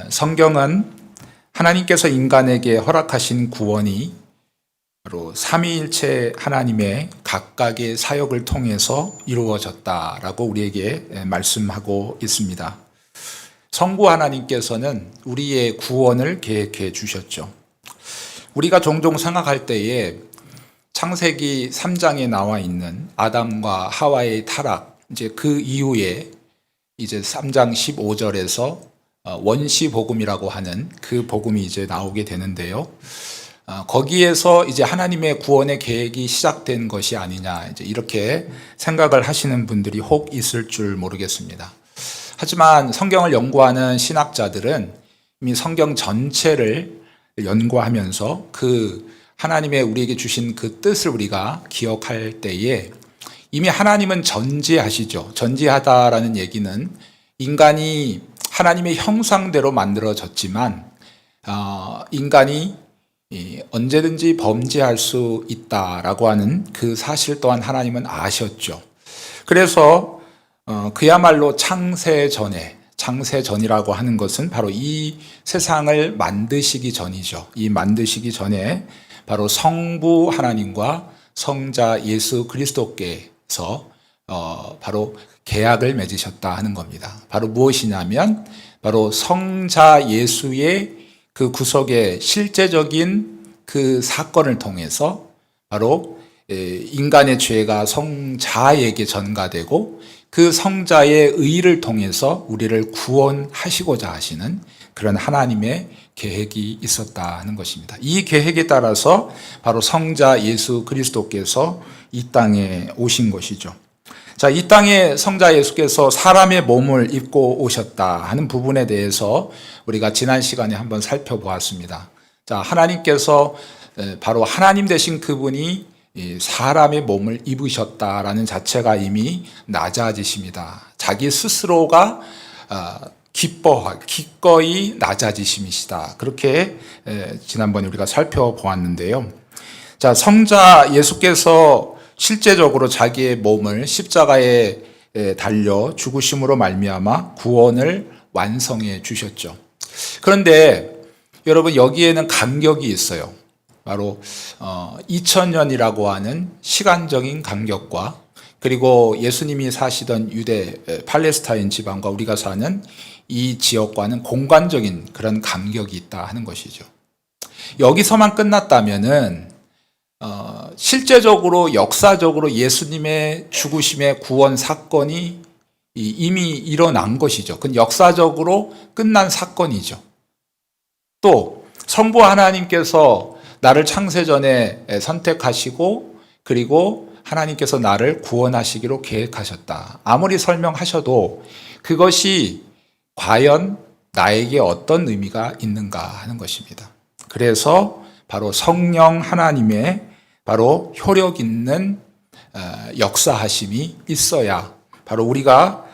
성경은 하나님께서 인간에게 허락하신 구원이 바로 삼위일체 하나님의 각각의 사역을 통해서 이루어졌다라고 우리에게 말씀하고 있습니다. 성부 하나님께서는 우리의 구원을 계획해 주셨죠. 우리가 종종 생각할 때에 창세기 3장에 나와 있는 아담과 하와의 타락, 이제 그 이후에 이제 3장 15절에서 원시 복음이라고 하는 그 복음이 이제 나오게 되는데요. 거기에서 이제 하나님의 구원의 계획이 시작된 것이 아니냐, 이제 이렇게 생각을 하시는 분들이 혹 있을 줄 모르겠습니다. 하지만 성경을 연구하는 신학자들은 이미 성경 전체를 연구하면서 그 하나님의 우리에게 주신 그 뜻을 우리가 기억할 때에 이미 하나님은 전지하시죠. 전지하다라는 얘기는 인간이 하나님의 형상대로 만들어졌지만 인간이 언제든지 범죄할 수 있다라고 하는 그 사실 또한 하나님은 아셨죠. 그래서 그야말로 창세전이라고 하는 것은 바로 이 세상을 만드시기 전이죠. 이 만드시기 전에 바로 성부 하나님과 성자 예수 그리스도께서 바로 계약을 맺으셨다 하는 겁니다. 바로 무엇이냐면 바로 성자 예수의 그 구속의 실제적인 그 사건을 통해서 바로 인간의 죄가 성자에게 전가되고 그 성자의 의를 통해서 우리를 구원하시고자 하시는 그런 하나님의 계획이 있었다 하는 것입니다. 이 계획에 따라서 바로 성자 예수 그리스도께서 이 땅에 오신 것이죠. 자, 이 땅에 성자 예수께서 사람의 몸을 입고 오셨다 하는 부분에 대해서 우리가 지난 시간에 한번 살펴보았습니다. 자, 하나님께서 바로 하나님 되신 그분이 사람의 몸을 입으셨다라는 자체가 이미 낮아지십니다. 자기 스스로가 기꺼이 낮아지심이시다. 그렇게 지난번에 우리가 살펴보았는데요. 자, 성자 예수께서 실제적으로 자기의 몸을 십자가에 달려 죽으심으로 말미암아 구원을 완성해 주셨죠. 그런데 여러분, 여기에는 간격이 있어요. 바로 2000년이라고 하는 시간적인 간격과 그리고 예수님이 사시던 유대 팔레스타인 지방과 우리가 사는 이 지역과는 공간적인 그런 간격이 있다 하는 것이죠. 여기서만 끝났다면은 실제적으로 역사적으로 예수님의 죽으심의 구원 사건이 이미 일어난 것이죠. 그건 역사적으로 끝난 사건이죠. 또 성부 하나님께서 나를 창세전에 선택하시고 그리고 하나님께서 나를 구원하시기로 계획하셨다. 아무리 설명하셔도 그것이 과연 나에게 어떤 의미가 있는가 하는 것입니다. 그래서 바로 성령 하나님의 바로 효력 있는 역사하심이 있어야 바로 우리가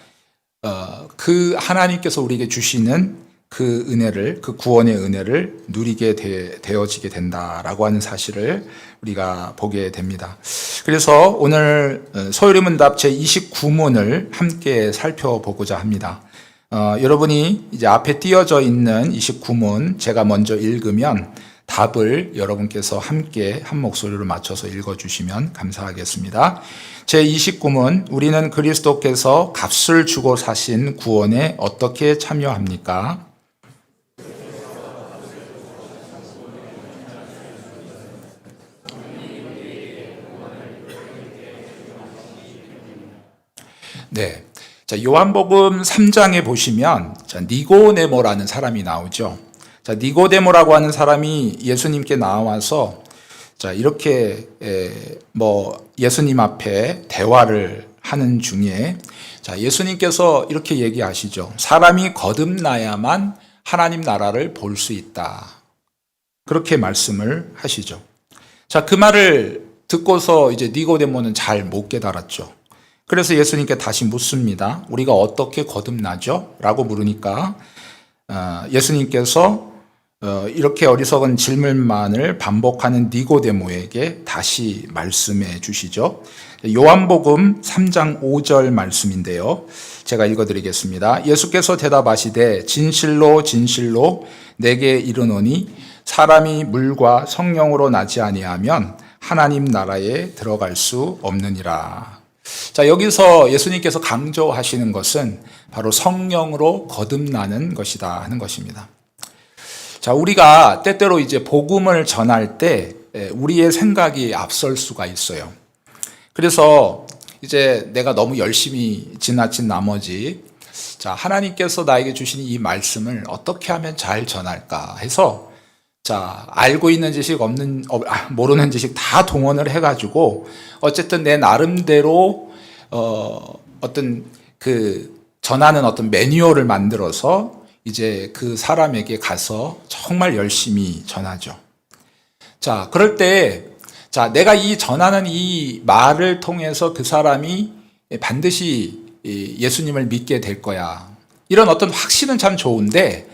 그 하나님께서 우리에게 주시는 그 은혜를, 그 구원의 은혜를 누리게 되어지게 된다라고 하는 사실을 우리가 보게 됩니다. 그래서 오늘 소요리문답 제29문을 함께 살펴보고자 합니다. 여러분이 이제 앞에 띄어져 있는 29문 제가 먼저 읽으면 답을 여러분께서 함께 한 목소리로 맞춰서 읽어주시면 감사하겠습니다. 제29문, 우리는 그리스도께서 값을 주고 사신 구원에 어떻게 참여합니까? 네. 자, 요한복음 3장에 보시면 니고데모라는 사람이 나오죠. 자, 니고데모라고 하는 사람이 예수님께 나와서 자, 이렇게 예수님 앞에 대화를 하는 중에 자, 예수님께서 이렇게 얘기하시죠. 사람이 거듭나야만 하나님 나라를 볼 수 있다. 그렇게 말씀을 하시죠. 자, 그 말을 듣고서 이제 니고데모는 잘 못 깨달았죠. 그래서 예수님께 다시 묻습니다. 우리가 어떻게 거듭나죠? 라고 물으니까 예수님께서 이렇게 어리석은 질문만을 반복하는 니고데모에게 다시 말씀해 주시죠. 요한복음 3장 5절 말씀인데요. 제가 읽어드리겠습니다. 예수께서 대답하시되 진실로 진실로 내게 이르노니 사람이 물과 성령으로 나지 아니하면 하나님 나라에 들어갈 수 없느니라. 자, 여기서 예수님께서 강조하시는 것은 바로 성령으로 거듭나는 것이다 하는 것입니다. 자, 우리가 때때로 이제 복음을 전할 때 우리의 생각이 앞설 수가 있어요. 그래서 이제 내가 너무 열심히 지나친 나머지, 자, 하나님께서 나에게 주신 이 말씀을 어떻게 하면 잘 전할까 해서, 자, 알고 있는 지식 모르는 지식 다 동원을 해가지고 어쨌든 내 나름대로 어떤 전하는 어떤 매뉴얼을 만들어서 이제 그 사람에게 가서 정말 열심히 전하죠. 자, 그럴 때, 자, 내가 이 전하는 이 말을 통해서 그 사람이 반드시 예수님을 믿게 될 거야. 이런 어떤 확신은 참 좋은데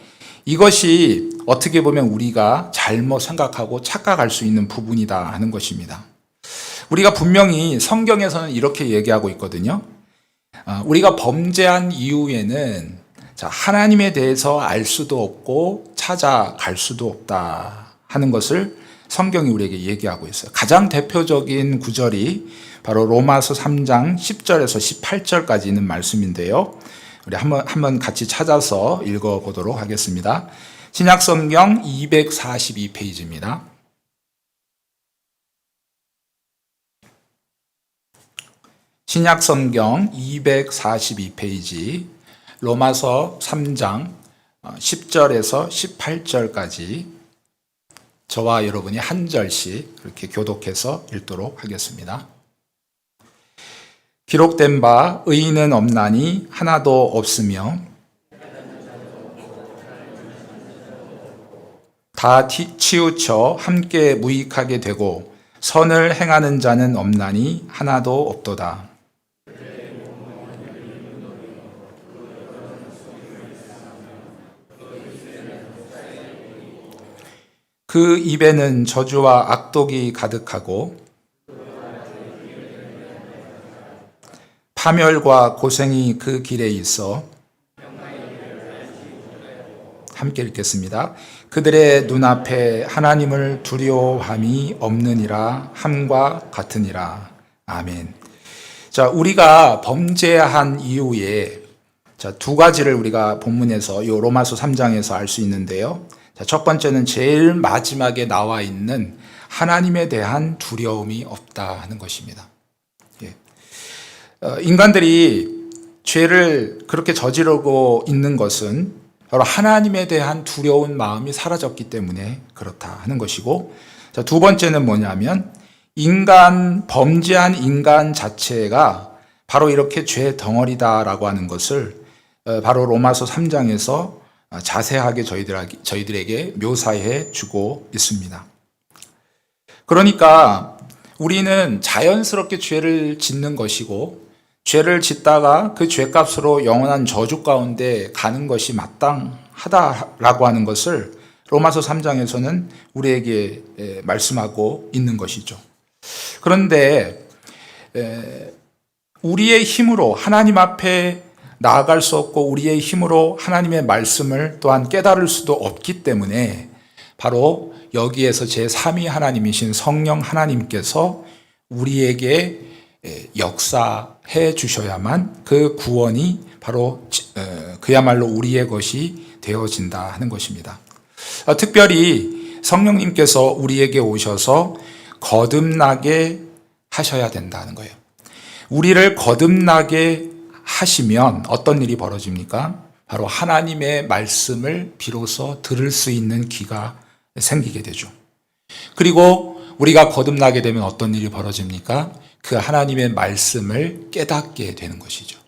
이것이 어떻게 보면 우리가 잘못 생각하고 착각할 수 있는 부분이다 하는 것입니다. 우리가 분명히 성경에서는 이렇게 얘기하고 있거든요. 우리가 범죄한 이후에는 자, 하나님에 대해서 알 수도 없고 찾아갈 수도 없다 하는 것을 성경이 우리에게 얘기하고 있어요. 가장 대표적인 구절이 바로 로마서 3장 10절에서 18절까지 있는 말씀인데요. 우리 한번 같이 찾아서 읽어보도록 하겠습니다. 신약성경 242페이지입니다. 신약성경 242페이지 로마서 3장 10절에서 18절까지 저와 여러분이 한 절씩 그렇게 교독해서 읽도록 하겠습니다. 기록된 바 의인은 없나니 하나도 없으며 다 치우쳐 함께 무익하게 되고 선을 행하는 자는 없나니 하나도 없도다. 그 입에는 저주와 악독이 가득하고 파멸과 고생이 그 길에 있어 함께 읽겠습니다. 그들의 눈앞에 하나님을 두려워함이 없느니라 함과 같으니라. 아멘. 자, 우리가 범죄한 이후에 자, 두 가지를 우리가 본문에서 이 로마서 3장에서 알 수 있는데요. 자, 첫 번째는 제일 마지막에 나와 있는 하나님에 대한 두려움이 없다 하는 것입니다. 예. 인간들이 죄를 그렇게 저지르고 있는 것은 바로 하나님에 대한 두려운 마음이 사라졌기 때문에 그렇다 하는 것이고, 자, 두 번째는 뭐냐면 범죄한 인간 자체가 바로 이렇게 죄 덩어리다라고 하는 것을 바로 로마서 3장에서 자세하게 저희들에게 묘사해 주고 있습니다. 그러니까 우리는 자연스럽게 죄를 짓는 것이고 죄를 짓다가 그 죄값으로 영원한 저주 가운데 가는 것이 마땅하다라고 하는 것을 로마서 3장에서는 우리에게 말씀하고 있는 것이죠. 그런데 우리의 힘으로 하나님 앞에 나아갈 수 없고 우리의 힘으로 하나님의 말씀을 또한 깨달을 수도 없기 때문에 바로 여기에서 제3위 하나님이신 성령 하나님께서 우리에게 역사해 주셔야만 그 구원이 바로 그야말로 우리의 것이 되어진다 하는 것입니다. 특별히 성령님께서 우리에게 오셔서 거듭나게 하셔야 된다는 거예요. 우리를 거듭나게 하시면 어떤 일이 벌어집니까? 바로 하나님의 말씀을 비로소 들을 수 있는 귀가 생기게 되죠. 그리고 우리가 거듭나게 되면 어떤 일이 벌어집니까? 그 하나님의 말씀을 깨닫게 되는 것이죠.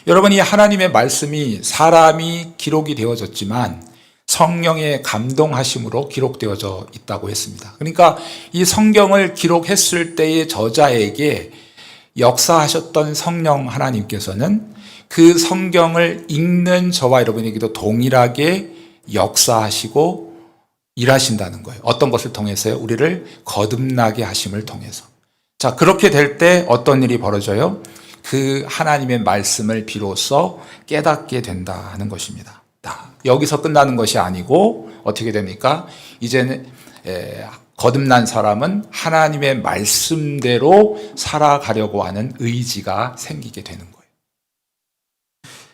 여러분, 이 하나님의 말씀이 사람이 기록이 되어졌지만 성령의 감동하심으로 기록되어져 있다고 했습니다. 그러니까 이 성경을 기록했을 때의 저자에게 역사하셨던 성령 하나님께서는 그 성경을 읽는 저와 여러분에게도 동일하게 역사하시고 일하신다는 거예요. 어떤 것을 통해서요? 우리를 거듭나게 하심을 통해서. 자, 그렇게 될 때 어떤 일이 벌어져요? 그 하나님의 말씀을 비로소 깨닫게 된다는 것입니다. 여기서 끝나는 것이 아니고 어떻게 됩니까? 이제는 거듭난 사람은 하나님의 말씀대로 살아가려고 하는 의지가 생기게 되는 거예요.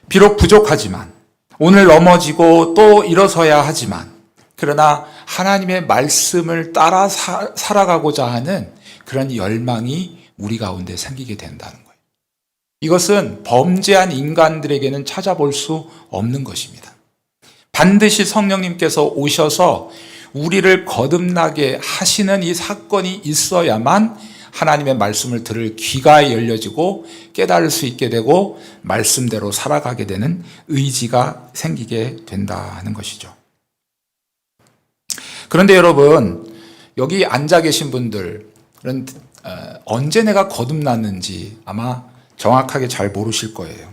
비록 부족하지만, 오늘 넘어지고 또 일어서야 하지만, 그러나 하나님의 말씀을 따라 살아가고자 하는 그런 열망이 우리 가운데 생기게 된다는 거예요. 이것은 범죄한 인간들에게는 찾아볼 수 없는 것입니다. 반드시 성령님께서 오셔서 우리를 거듭나게 하시는 이 사건이 있어야만 하나님의 말씀을 들을 귀가 열려지고 깨달을 수 있게 되고 말씀대로 살아가게 되는 의지가 생기게 된다는 것이죠. 그런데 여러분, 여기 앉아 계신 분들은 언제 내가 거듭났는지 아마 정확하게 잘 모르실 거예요.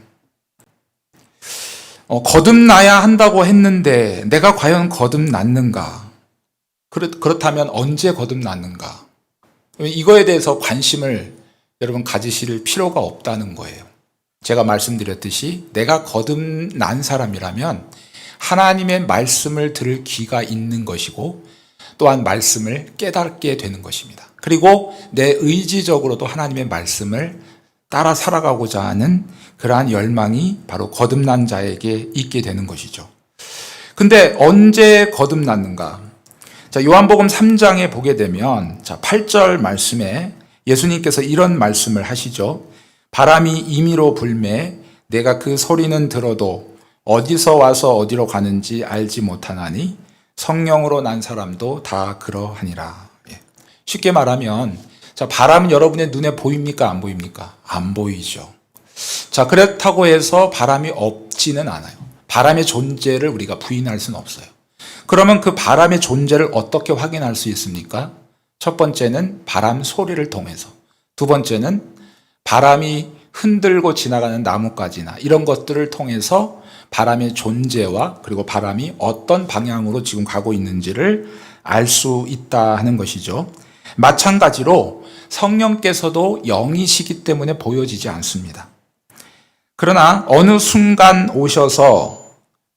거듭나야 한다고 했는데 내가 과연 거듭났는가? 그렇다면 언제 거듭났는가? 이거에 대해서 관심을 여러분 가지실 필요가 없다는 거예요. 제가 말씀드렸듯이 내가 거듭난 사람이라면 하나님의 말씀을 들을 귀가 있는 것이고 또한 말씀을 깨닫게 되는 것입니다. 그리고 내 의지적으로도 하나님의 말씀을 따라 살아가고자 하는 그러한 열망이 바로 거듭난 자에게 있게 되는 것이죠. 근데 언제 거듭났는가? 자, 요한복음 3장에 보게 되면 8절 말씀에 예수님께서 이런 말씀을 하시죠. 바람이 임의로 불매 내가 그 소리는 들어도 어디서 와서 어디로 가는지 알지 못하나니 성령으로 난 사람도 다 그러하니라. 쉽게 말하면 자, 바람은 여러분의 눈에 보입니까? 안 보입니까? 안 보이죠. 자, 그렇다고 해서 바람이 없지는 않아요. 바람의 존재를 우리가 부인할 수는 없어요. 그러면 그 바람의 존재를 어떻게 확인할 수 있습니까? 첫 번째는 바람 소리를 통해서, 두 번째는 바람이 흔들고 지나가는 나뭇가지나 이런 것들을 통해서 바람의 존재와 그리고 바람이 어떤 방향으로 지금 가고 있는지를 알 수 있다 하는 것이죠. 마찬가지로 성령께서도 영이시기 때문에 보여지지 않습니다. 그러나 어느 순간 오셔서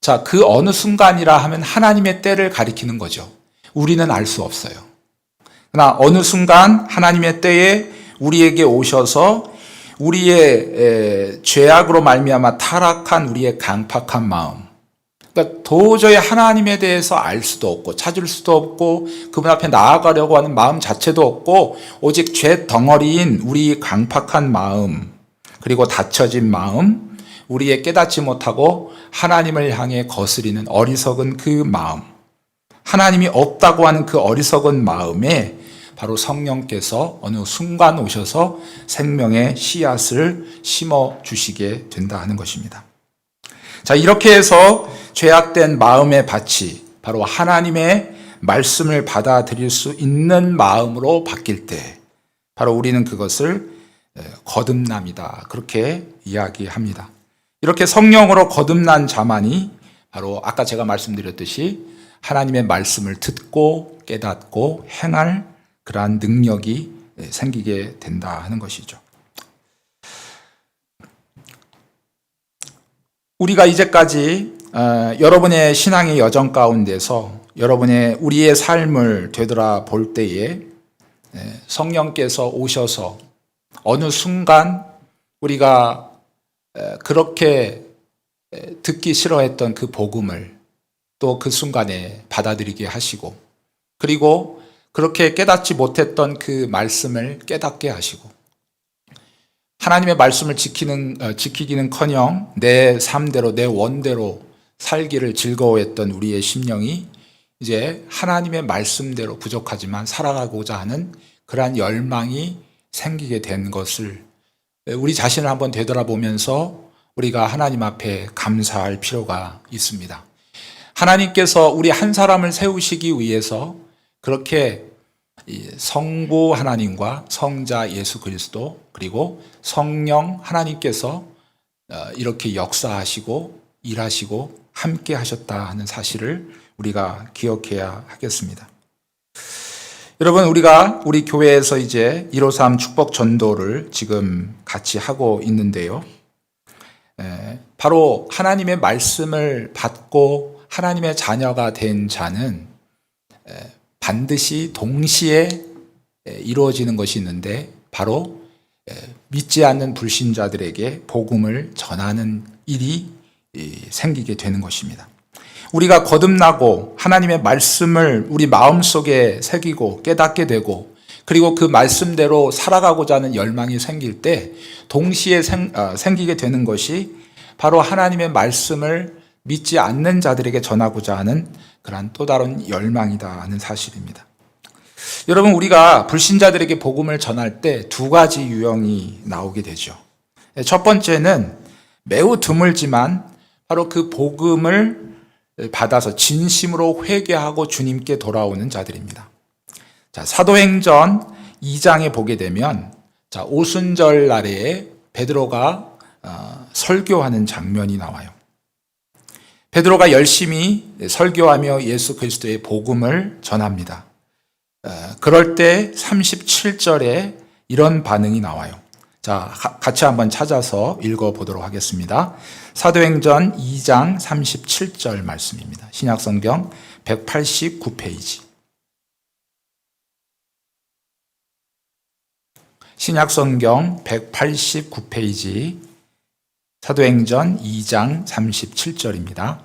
자, 그 어느 순간이라 하면 하나님의 때를 가리키는 거죠. 우리는 알 수 없어요. 그러나 어느 순간 하나님의 때에 우리에게 오셔서 우리의 죄악으로 말미암아 타락한 우리의 강팍한 마음, 그러니까 도저히 하나님에 대해서 알 수도 없고 찾을 수도 없고 그분 앞에 나아가려고 하는 마음 자체도 없고 오직 죄 덩어리인 우리 강팍한 마음 그리고 닫혀진 마음, 우리의 깨닫지 못하고 하나님을 향해 거스리는 어리석은 그 마음, 하나님이 없다고 하는 그 어리석은 마음에 바로 성령께서 어느 순간 오셔서 생명의 씨앗을 심어 주시게 된다 하는 것입니다. 자, 이렇게 해서 죄악된 마음의 밭이 바로 하나님의 말씀을 받아들일 수 있는 마음으로 바뀔 때 바로 우리는 그것을 거듭남이다, 그렇게 이야기합니다. 이렇게 성령으로 거듭난 자만이 바로 아까 제가 말씀드렸듯이 하나님의 말씀을 듣고 깨닫고 행할 그러한 능력이 생기게 된다 하는 것이죠. 우리가 이제까지 여러분의 신앙의 여정 가운데서 우리의 삶을 되돌아볼 때에 성령께서 오셔서 어느 순간 우리가 그렇게 듣기 싫어했던 그 복음을 또 그 순간에 받아들이게 하시고, 그리고 그렇게 깨닫지 못했던 그 말씀을 깨닫게 하시고, 하나님의 말씀을 지키기는커녕 내 삶대로 내 원대로 살기를 즐거워했던 우리의 심령이 이제 하나님의 말씀대로 부족하지만 살아가고자 하는 그러한 열망이 생기게 된 것을 우리 자신을 한번 되돌아보면서 우리가 하나님 앞에 감사할 필요가 있습니다. 하나님께서 우리 한 사람을 세우시기 위해서 그렇게 성부 하나님과 성자 예수 그리스도 그리고 성령 하나님께서 이렇게 역사하시고 일하시고 함께 하셨다 하는 사실을 우리가 기억해야 하겠습니다. 여러분, 우리 교회에서 이제 153 축복 전도를 지금 같이 하고 있는데요. 바로 하나님의 말씀을 받고 하나님의 자녀가 된 자는 반드시 동시에 이루어지는 것이 있는데, 바로 믿지 않는 불신자들에게 복음을 전하는 일이 생기게 되는 것입니다. 우리가 거듭나고 하나님의 말씀을 우리 마음속에 새기고 깨닫게 되고, 그리고 그 말씀대로 살아가고자 하는 열망이 생길 때 동시에 생기게 되는 것이 바로 하나님의 말씀을 믿지 않는 자들에게 전하고자 하는 그러한 또 다른 열망이다 하는 사실입니다. 여러분, 우리가 불신자들에게 복음을 전할 때 두 가지 유형이 나오게 되죠. 첫 번째는 매우 드물지만 바로 그 복음을 받아서 진심으로 회개하고 주님께 돌아오는 자들입니다. 자, 사도행전 2장에 보게 되면, 자, 오순절 날에 베드로가 설교하는 장면이 나와요. 베드로가 열심히 설교하며 예수 그리스도의 복음을 전합니다. 그럴 때 37절에 이런 반응이 나와요. 자, 같이 한번 찾아서 읽어보도록 하겠습니다. 사도행전 2장 37절 말씀입니다. 신약성경 189페이지. 신약성경 189페이지, 사도행전 2장 37절입니다.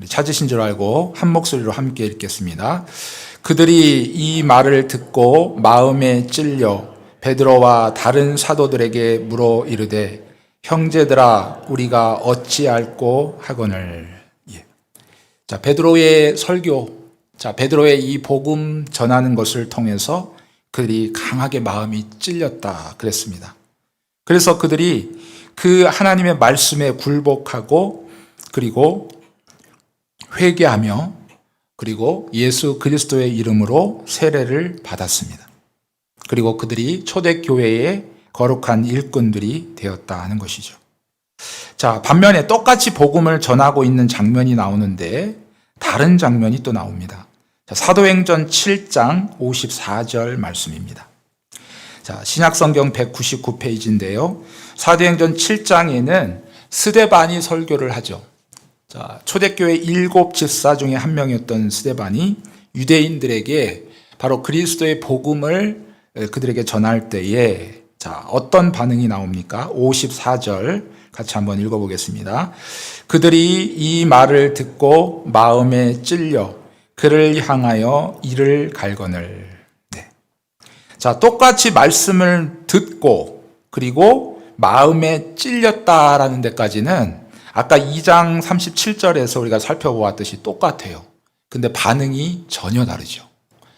찾으신 줄 알고 한 목소리로 함께 읽겠습니다. 그들이 이 말을 듣고 마음에 찔려 베드로와 다른 사도들에게 물어 이르되, 형제들아, 우리가 어찌할꼬 하거늘. 자, 베드로의 설교, 자, 베드로의 이 복음 전하는 것을 통해서 그들이 강하게 마음이 찔렸다 그랬습니다. 그래서 그들이 그 하나님의 말씀에 굴복하고, 그리고 회개하며, 그리고 예수 그리스도의 이름으로 세례를 받았습니다. 그리고 그들이 초대교회의 거룩한 일꾼들이 되었다 하는 것이죠. 자, 반면에 똑같이 복음을 전하고 있는 장면이 나오는데 다른 장면이 또 나옵니다. 자, 사도행전 7장 54절 말씀입니다. 자, 신약성경 199페이지인데요. 사도행전 7장에는 스데반이 설교를 하죠. 자, 초대교회 7 집사 중에 한 명이었던 스데반이 유대인들에게 바로 그리스도의 복음을 그들에게 전할 때에, 자, 어떤 반응이 나옵니까? 54절 같이 한번 읽어보겠습니다. 그들이 이 말을 듣고 마음에 찔려 그를 향하여 이를 갈거늘. 네. 자, 똑같이 말씀을 듣고 그리고 마음에 찔렸다라는 데까지는 아까 2장 37절에서 우리가 살펴보았듯이 똑같아요. 근데 반응이 전혀 다르죠.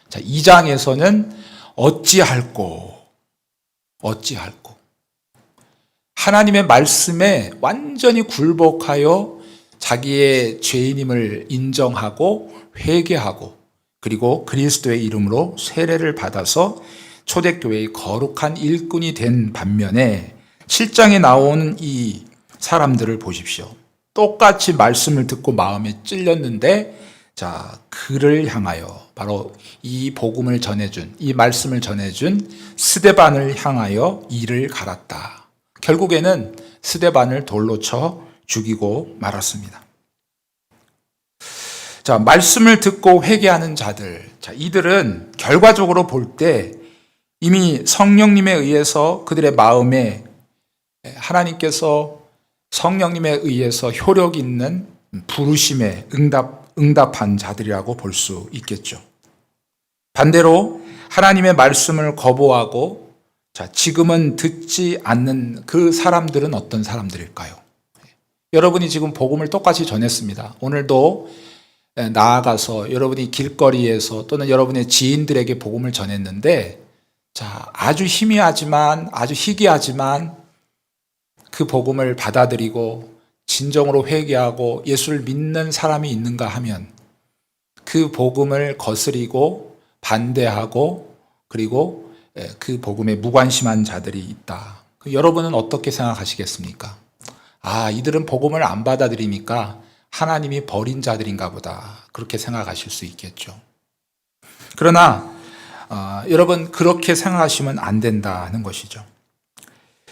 자, 2장에서는 어찌할꼬. 하나님의 말씀에 완전히 굴복하여 자기의 죄인임을 인정하고 회개하고, 그리고 그리스도의 이름으로 세례를 받아서 초대교회의 거룩한 일꾼이 된 반면에 7장에 나온 이 사람들을 보십시오. 똑같이 말씀을 듣고 마음에 찔렸는데, 자, 그를 향하여, 바로 이 복음을 전해준, 이 말씀을 전해준 스데반을 향하여 이를 갈았다. 결국에는 스데반을 돌로 쳐 죽이고 말았습니다. 자, 말씀을 듣고 회개하는 자들, 자, 이들은 결과적으로 볼 때 이미 성령님에 의해서 그들의 마음에 하나님께서 성령님에 의해서 효력 있는 부르심에 응답한 자들이라고 볼 수 있겠죠. 반대로 하나님의 말씀을 거부하고, 자, 지금은 듣지 않는 그 사람들은 어떤 사람들일까요? 여러분이 지금 복음을 똑같이 전했습니다. 오늘도 나아가서 여러분이 길거리에서 또는 여러분의 지인들에게 복음을 전했는데, 자, 아주 희미하지만, 아주 희귀하지만 그 복음을 받아들이고 진정으로 회개하고 예수를 믿는 사람이 있는가 하면, 그 복음을 거스리고 반대하고 그리고 그 복음에 무관심한 자들이 있다. 여러분은 어떻게 생각하시겠습니까? 아, 이들은 복음을 안 받아들이니까 하나님이 버린 자들인가 보다, 그렇게 생각하실 수 있겠죠. 그러나 여러분, 그렇게 생각하시면 안 된다는 것이죠.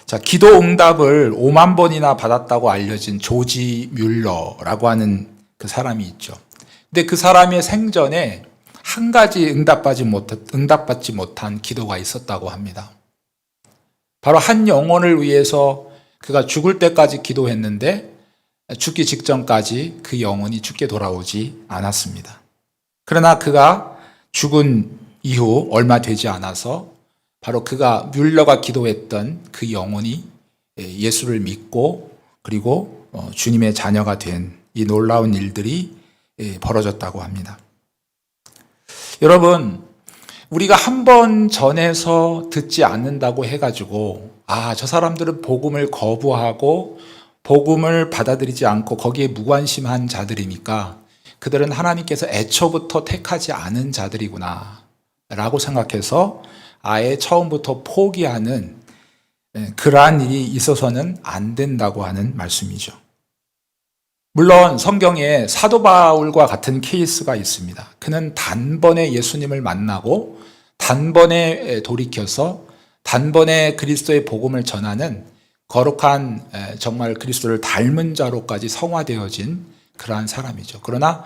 자, 기도 응답을 5만 번이나 받았다고 알려진 조지 뮬러라고 하는 그 사람이 있죠. 근데 그 사람의 생전에 한 가지 응답받지 못한 기도가 있었다고 합니다. 바로 한 영혼을 위해서 그가 죽을 때까지 기도했는데 죽기 직전까지 그 영혼이 죽게 돌아오지 않았습니다. 그러나 그가 죽은 이후 얼마 되지 않아서 바로 그가 뮬러가 기도했던 그 영혼이 예수를 믿고 그리고 주님의 자녀가 된 이 놀라운 일들이 벌어졌다고 합니다. 여러분, 우리가 한 번 전해서 듣지 않는다고 해가지고 저 사람들은 복음을 거부하고 복음을 받아들이지 않고 거기에 무관심한 자들이니까 그들은 하나님께서 애초부터 택하지 않은 자들이구나 라고 생각해서 아예 처음부터 포기하는 그러한 일이 있어서는 안 된다고 하는 말씀이죠. 물론 성경에 사도 바울과 같은 케이스가 있습니다. 그는 단번에 예수님을 만나고 단번에 돌이켜서 단번에 그리스도의 복음을 전하는 거룩한 정말 그리스도를 닮은 자로까지 성화되어진 그러한 사람이죠. 그러나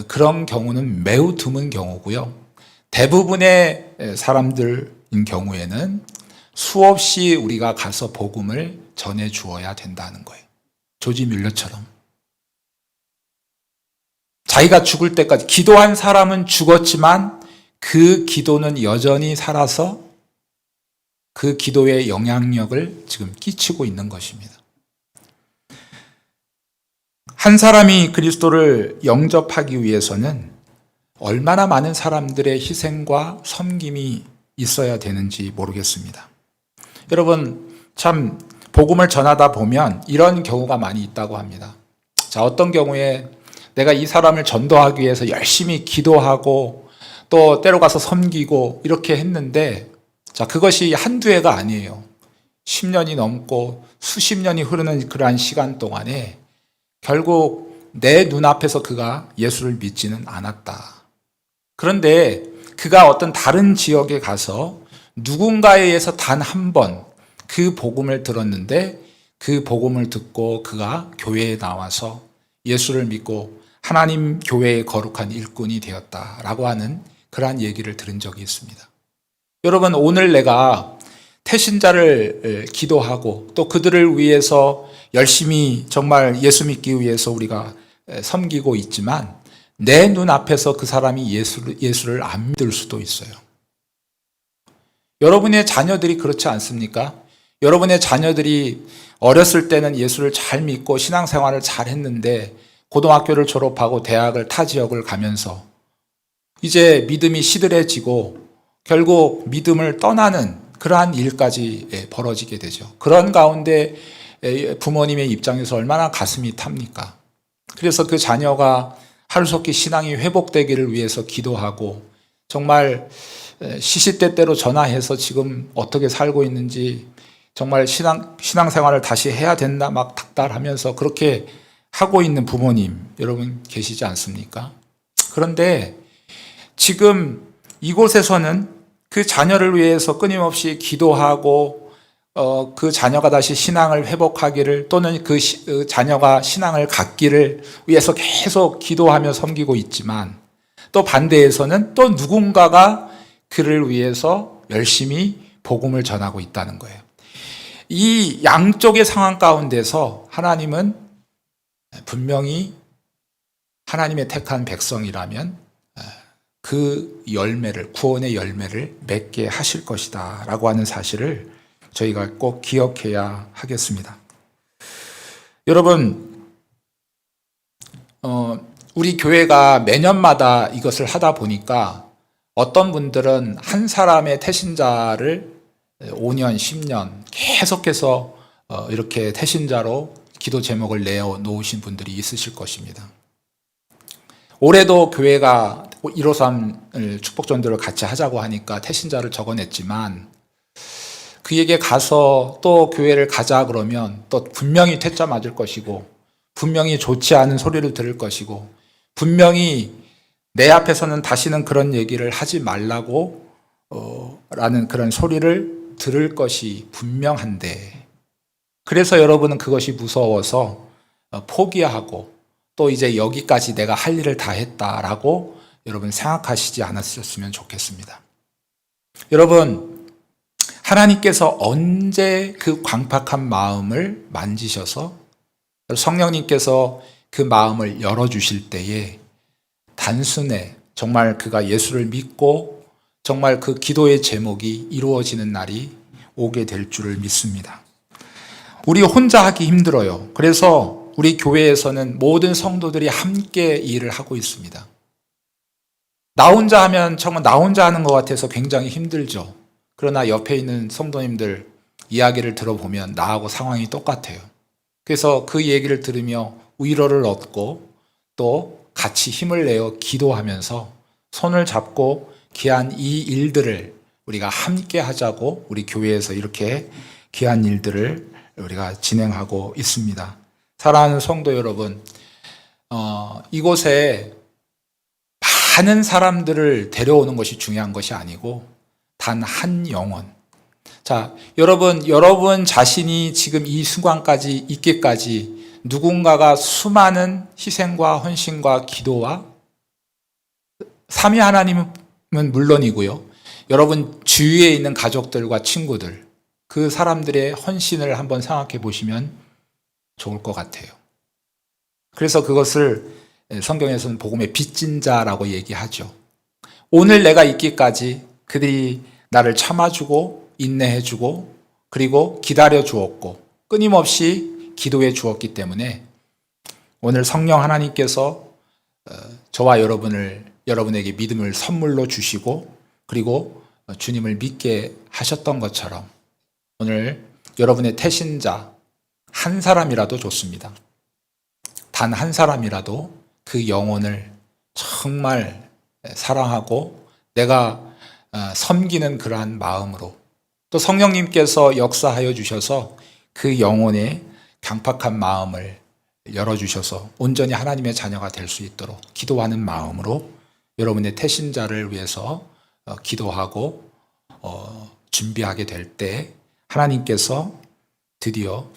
그런 경우는 매우 드문 경우고요. 대부분의 사람들인 경우에는 수없이 우리가 가서 복음을 전해 주어야 된다는 거예요. 조지 뮬러처럼. 자기가 죽을 때까지 기도한 사람은 죽었지만 그 기도는 여전히 살아서 그 기도의 영향력을 지금 끼치고 있는 것입니다. 한 사람이 그리스도를 영접하기 위해서는 얼마나 많은 사람들의 희생과 섬김이 있어야 되는지 모르겠습니다. 여러분, 참 복음을 전하다 보면 이런 경우가 많이 있다고 합니다. 자, 어떤 경우에 내가 이 사람을 전도하기 위해서 열심히 기도하고 또 때로 가서 섬기고 이렇게 했는데, 자, 그것이 한두 해가 아니에요. 10년이 넘고 수십 년이 흐르는 그러한 시간 동안에 결국 내 눈앞에서 그가 예수를 믿지는 않았다. 그런데 그가 어떤 다른 지역에 가서 누군가에 의해서 단 한 번 그 복음을 들었는데 그 복음을 듣고 그가 교회에 나와서 예수를 믿고 하나님 교회의 거룩한 일꾼이 되었다라고 하는 그러한 얘기를 들은 적이 있습니다. 여러분, 오늘 내가 태신자를 기도하고 또 그들을 위해서 열심히 정말 예수 믿기 위해서 우리가 섬기고 있지만 내 눈앞에서 그 사람이 예수를 안 믿을 수도 있어요. 여러분의 자녀들이 그렇지 않습니까? 여러분의 자녀들이 어렸을 때는 예수를 잘 믿고 신앙생활을 잘 했는데 고등학교를 졸업하고 대학을 타 지역을 가면서 이제 믿음이 시들해지고 결국 믿음을 떠나는 그러한 일까지 벌어지게 되죠. 그런 가운데 부모님의 입장에서 얼마나 가슴이 탑니까? 그래서 그 자녀가 하루속히 신앙이 회복되기를 위해서 기도하고 정말 시시때때로 전화해서 지금 어떻게 살고 있는지 정말 신앙생활을 다시 해야 된다 막 닥달하면서 그렇게 하고 있는 부모님 여러분 계시지 않습니까? 그런데 지금 이곳에서는 그 자녀를 위해서 끊임없이 기도하고 그 자녀가 다시 신앙을 회복하기를 또는 그 자녀가 신앙을 갖기를 위해서 계속 기도하며 섬기고 있지만 또 반대에서는 또 누군가가 그를 위해서 열심히 복음을 전하고 있다는 거예요. 이 양쪽의 상황 가운데서 하나님은 분명히 하나님의 택한 백성이라면 그 열매를, 구원의 열매를 맺게 하실 것이다 라고 하는 사실을 저희가 꼭 기억해야 하겠습니다. 여러분, 우리 교회가 매년마다 이것을 하다 보니까 어떤 분들은 한 사람의 태신자를 5년, 10년 계속해서 이렇게 태신자로 기도 제목을 내어 놓으신 분들이 있으실 것입니다. 올해도 교회가 153을 축복전도를 같이 하자고 하니까 태신자를 적어냈지만 그에게 가서 또 교회를 가자 그러면 또 분명히 퇴짜 맞을 것이고 분명히 좋지 않은 소리를 들을 것이고 분명히 내 앞에서는 다시는 그런 얘기를 하지 말라고 라는 그런 소리를 들을 것이 분명한데 그래서 여러분은 그것이 무서워서 포기하고 또 이제 여기까지 내가 할 일을 다 했다라고 여러분 생각하시지 않았으면 좋겠습니다. 여러분, 하나님께서 언제 그 광팍한 마음을 만지셔서 성령님께서 그 마음을 열어주실 때에 단순해 정말 그가 예수를 믿고 정말 그 기도의 제목이 이루어지는 날이 오게 될 줄을 믿습니다. 우리 혼자 하기 힘들어요. 그래서 우리 교회에서는 모든 성도들이 함께 일을 하고 있습니다. 나 혼자 하면 정말 나 혼자 하는 것 같아서 굉장히 힘들죠. 그러나 옆에 있는 성도님들 이야기를 들어보면 나하고 상황이 똑같아요. 그래서 그 얘기를 들으며 위로를 얻고 또 같이 힘을 내어 기도하면서 손을 잡고 귀한 이 일들을 우리가 함께 하자고 우리 교회에서 이렇게 귀한 일들을 우리가 진행하고 있습니다. 사랑하는 성도 여러분, 이곳에 많은 사람들을 데려오는 것이 중요한 것이 아니고 단 한 영혼. 자, 여러분 자신이 지금 이 순간까지 있기까지 누군가가 수많은 희생과 헌신과 기도와 삼위 하나님은 물론이고요. 여러분 주위에 있는 가족들과 친구들, 그 사람들의 헌신을 한번 생각해 보시면 좋을 것 같아요. 그래서 그것을 성경에서는 복음의 빚진 자라고 얘기하죠. 오늘 내가 있기까지 그들이 나를 참아주고 인내해주고 그리고 기다려주었고 끊임없이 기도해 주었기 때문에 오늘 성령 하나님께서 저와 여러분에게 믿음을 선물로 주시고 그리고 주님을 믿게 하셨던 것처럼 오늘 여러분의 태신자 한 사람이라도 좋습니다. 단 한 사람이라도 그 영혼을 정말 사랑하고 내가 섬기는 그러한 마음으로 또 성령님께서 역사하여 주셔서 그 영혼의 강팍한 마음을 열어주셔서 온전히 하나님의 자녀가 될 수 있도록 기도하는 마음으로 여러분의 태신자를 위해서 기도하고 준비하게 될 때 하나님께서 드디어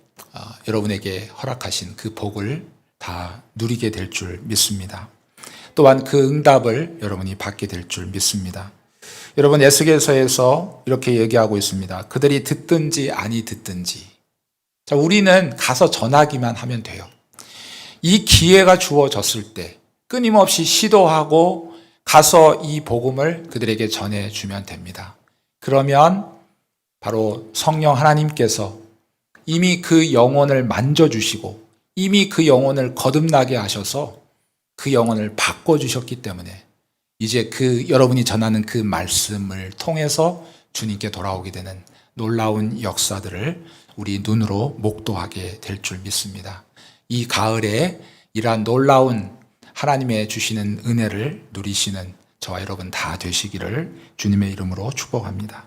여러분에게 허락하신 그 복을 다 누리게 될 줄 믿습니다. 또한 그 응답을 여러분이 받게 될 줄 믿습니다. 여러분 에스겔서에서 이렇게 얘기하고 있습니다. 그들이 듣든지 아니 듣든지. 자, 우리는 가서 전하기만 하면 돼요. 이 기회가 주어졌을 때 끊임없이 시도하고 가서 이 복음을 그들에게 전해주면 됩니다. 그러면 바로 성령 하나님께서 이미 그 영혼을 만져주시고 이미 그 영혼을 거듭나게 하셔서 그 영혼을 바꿔주셨기 때문에 이제 그 여러분이 전하는 그 말씀을 통해서 주님께 돌아오게 되는 놀라운 역사들을 우리 눈으로 목도하게 될 줄 믿습니다. 이 가을에 이러한 놀라운 하나님의 주시는 은혜를 누리시는 저와 여러분 다 되시기를 주님의 이름으로 축복합니다.